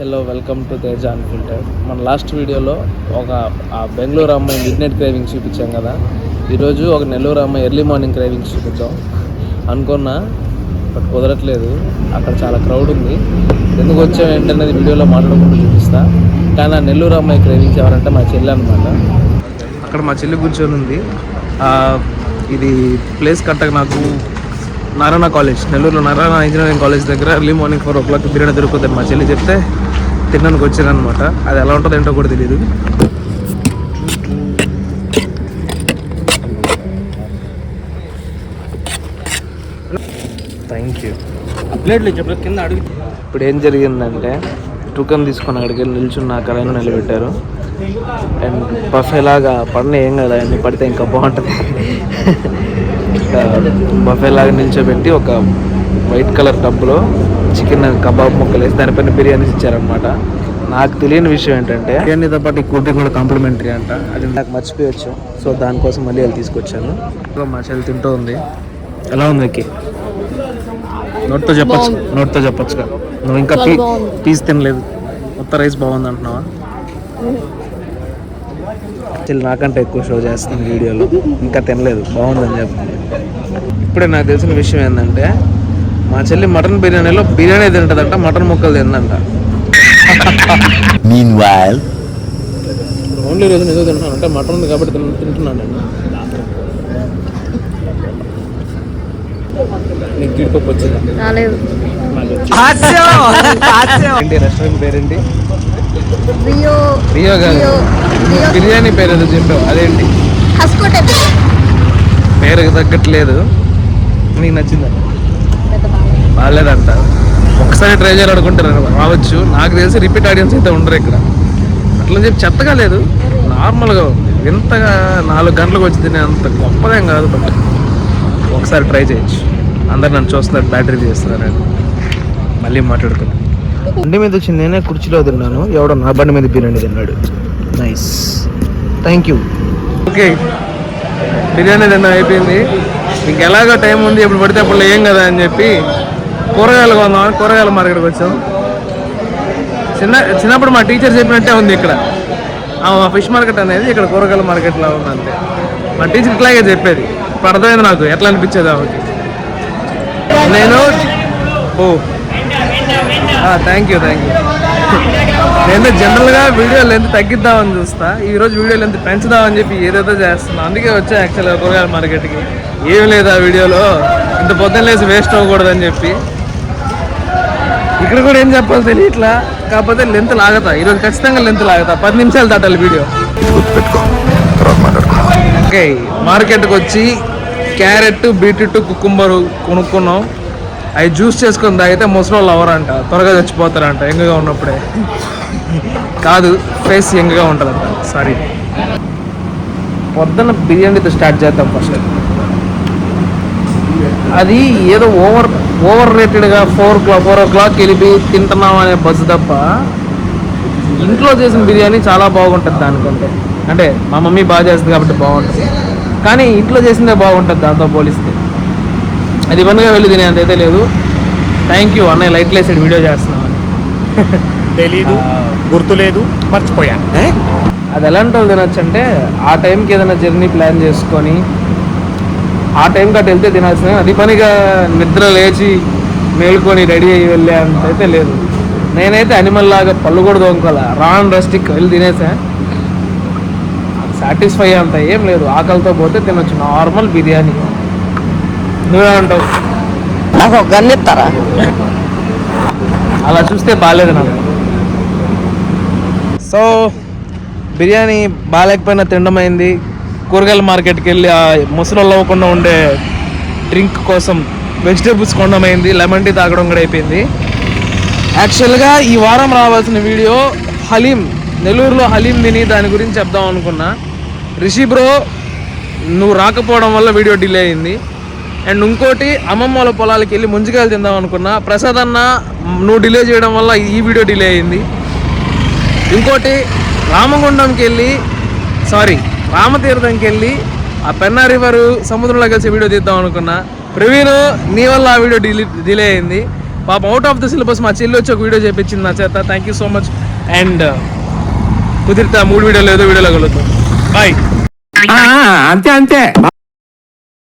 Hello welcome to Teja unfiltered. మన last వీడియోలో ఆ బెంగళూరు అమ్మాయి మిడ్ నైట్ క్రేవింగ్స్ చూపించాం కదా. ఈరోజు ఒక నెల్లూరు అమ్మాయి ఎర్లీ మార్నింగ్ క్రేవింగ్స్ చూపిద్దాం అనుకున్నా, బట్ కుదరట్లేదు. అక్కడ చాలా క్రౌడ్ ఉంది. ఎందుకు వచ్చాం ఏంటనేది వీడియోలో మాట్లాడుకుంటూ చూపిస్తా. కానీ ఆ నెల్లూరు అమ్మాయి క్రేవింగ్స్ ఎవరంటే మా చెల్లి అనమాట. అక్కడ మా చెల్లి కూర్చొని ఉంది. ఇది ప్లేస్ కరెక్ట్గా నాకు నారాయణ కాలేజ్, నెల్లూరులో నారాయణ ఇంజనీరింగ్ కాలేజ్ దగ్గర ఎర్లీ మార్నింగ్ 4 o'clock బిర్యానీ దొరుకుతుంది. మా చెల్లి చెప్తే తినడానికి వచ్చానమాట. అది ఎలా ఉంటుంది ఏంటో కూడా తెలియదు. Thank you. ప్లేట్లు చెప్పలేదు కింద అడుగు. ఇప్పుడు ఏం జరిగిందంటే టూకన్ తీసుకొని అక్కడికి వెళ్ళి నిల్చున్న అక్కడైనా నిలబెట్టారు. అండ్ బఫేలాగా పడిన ఏం కదా, అన్ని పడితే ఇంకా బాగుంటుంది. బఫేలాగా నిల్చోబెట్టి ఒక వైట్ కలర్ టబ్లో చికెన్ కబాబ్ ముక్కలు వేసి దానిపైన బిర్యానీస్ ఇచ్చారనమాట. నాకు తెలియని విషయం ఏంటంటే బిర్యానీతో పాటు ఈ కూల్ కూడా కాంప్లిమెంటరీ అంట. అది నాకు మర్చిపోయచ్చు. సో దానికోసం మళ్ళీ అది తీసుకొచ్చాను. మా చెల్లి తింటూ ఉంది. ఎలా ఉంది ఎక్కి? నోట్తో చెప్పొచ్చుగా. నువ్వు ఇంకా పీస్ తినలేదు, మొత్తం రైస్ బాగుంది అంటున్నావా? చెల్లి నాకంటే ఎక్కువ షో చేస్తుంది వీడియోలో. ఇంకా తినలేదు, బాగుందని చెప్తుంది. ఇప్పుడే నాకు తెలిసిన విషయం ఏంటంటే మా చెల్లి మటన్ బిర్యానీలో బిర్యానీ తింటుందంట, మటన్ ముక్కలు తిందంట. ఓన్లీ రోజు ఏదో తింటున్నాను అంటే మటన్ ఉంది కాబట్టి తింటున్నాను నేను. నీకు జీడిపప్పు వచ్చింది? రెస్టారెంట్ పేరేంటి? రియో కాదు, బిర్యానీ పేరు ఏదో చెప్పావు, అదేంటి? పేరుకి తగ్గట్లేదు. నీకు నచ్చిందా? బాగాలేదంట. ఒకసారి ట్రై చేయాలనుకుంటారు, రావచ్చు. నాకు తెలిసి రిపీట్ ఆడియన్స్ అయితే ఉండరు ఇక్కడ. అట్లా చెప్పి చెత్తగా లేదు, నార్మల్గా ఉంది. ఇంతగా 4 గంటలకు వచ్చి తినే అంత గొప్పదేం కాదు. బట్ ఒకసారి ట్రై చేయొచ్చు. అందరు నన్ను చూస్తున్నారు, బ్యాటరీ చేస్తున్నారు. మళ్ళీ మాట్లాడుకున్నాను. బండి మీద వచ్చి నేనే కుర్చీలో తిన్నాను, ఎవడో నా బండి మీద బిర్యానీ తిన్నాడు. Nice, thank you. Okay, biryani తిన్నా అయిపోయింది. ఇంక ఎలాగో టైం ఉంది, ఎప్పుడు పడితే అప్పుడు ఏం కదా అని చెప్పి కూరగాయలు కొందామని కూరగాయల మార్కెట్కి వచ్చాం. చిన్నప్పుడు మా టీచర్ చెప్పినట్టే ఉంది ఇక్కడ. ఫిష్ మార్కెట్ అనేది ఇక్కడ కూరగాయల మార్కెట్లో ఉంది అంతే. మా టీచర్ ఇట్లాగే చెప్పేది. ఇప్పుడు అర్థమైంది నాకు ఎట్లా అనిపించేది ఆమెకి. నేను థ్యాంక్ యూ. నేను జనరల్గా వీడియో లెంత్ తగ్గిద్దామని చూస్తా. ఈరోజు వీడియో లెంత్ పెంచుదామని చెప్పి ఏదైతే చేస్తున్నా. అందుకే వచ్చా యాక్చువల్గా కూరగాయల మార్కెట్కి. ఏం లేదు ఆ వీడియోలో, ఇంత పొద్దున్న లేసి వేస్ట్ అవ్వకూడదని చెప్పి. ఇక్కడ కూడా ఏం చెప్పాలి తెలియట్లా, కాకపోతే లెంత్ లాగతా. ఈరోజు ఖచ్చితంగా లెంత్ లాగతా. 10 నిమిషాలు దాటాలి వీడియో. ఓకే, మార్కెట్కి వచ్చి క్యారెట్, బీట్రూట్, కుకుంబరు కొనుక్కున్నాం. అవి జ్యూస్ చేసుకొని తాగితే ముసలోళ్ళు అవ్వరంట, త్వరగా చచ్చిపోతారంట యంగ్గా ఉన్నప్పుడే. కాదు, ఫేస్ యంగ్గా ఉంటుందంట. సారీ. పొద్దున్న బిర్యానీతో స్టార్ట్ చేద్దాం ఫస్ట్. అది ఏదో ఓవర్ రేటెడ్గా 4 o'clock వెళ్ళి తింటున్నాం అనే బస్సు తప్ప ఇంట్లో చేసిన బిర్యానీ చాలా బాగుంటుంది దానికంటే. అంటే మా మమ్మీ బాగా చేస్తుంది కాబట్టి బాగుంటుంది, కానీ ఇంట్లో చేసిందే బాగుంటుంది దాంతో పోలిస్తే. అది ఇబ్బందిగా వెళ్ళి తినేంత అయితే లేదు. థ్యాంక్ యూ అన్నయ్య, లైట్లు వేసాడు వీడియో చేస్తున్నామని. తెలీదు, గుర్తులేదు, మర్చిపోయాను. అది ఎలాంటి వాళ్ళు తినొచ్చు అంటే ఆ టైంకి ఏదైనా జర్నీ ప్లాన్ చేసుకొని ఆ టైంకి అటు వెళ్తే తినాల్సిన. అది పనిగా నిద్ర లేచి మేల్కొని రెడీ అయ్యి వెళ్ళే అంత అయితే లేదు. నేనైతే అనిమల్ లాగా పళ్ళు కూడా దొంగల రాన్ రెస్టిక్ వెళ్ళి తినేసా. సాటిస్ఫై అంత ఏం లేదు. ఆకలితో పోతే తినొచ్చు నార్మల్ బిర్యానీ. నువ్వేమంటావు? నాకు గన్నెత్తారా? అలా చూస్తే బాగాలేదు నాకు. సో బిర్యానీ బాగాలేకపోయినా తినడమైంది. కూరగాయల మార్కెట్కి వెళ్ళి ఆ ముసలోళ్ళు అవ్వకుండా ఉండే డ్రింక్ కోసం వెజిటేబుల్స్ కొనడమైంది. లెమన్ టీ తాగడం కూడా అయిపోయింది. యాక్చువల్గా ఈ వారం రావాల్సిన వీడియో హలీం, నెల్లూరులో హలీం తిని దాని గురించి చెప్దాం అనుకున్నా. రిషి బ్రో నువ్వు రాకపోవడం వల్ల వీడియో డిలే అయింది. అండ్ ఇంకోటి అమ్మమ్మ వాళ్ళ పొలాలకి వెళ్ళి ముంజికాయలు తిందాం అనుకున్నా. ప్రసాద్ అన్న నువ్వు డిలే చేయడం వల్ల ఈ వీడియో డిలే అయింది. ఇంకోటి రామతీర్థంకి వెళ్ళి ఆ పెన్నా రివర్ సముద్రంలో కలిసి వీడియో తీద్దాం అనుకున్నా. ప్రవీణ్ నీ వల్ల ఆ వీడియో డిలే అయింది. పాపం అవుట్ ఆఫ్ ద సిలబస్ మా చెల్లి వచ్చి ఒక వీడియో చేయించింది నా చేత. Thank you so much. And కుదిరితే 3 వీడియోలు ఏదో వీడియోలో కలుగుతాం. బాయ్. అంతే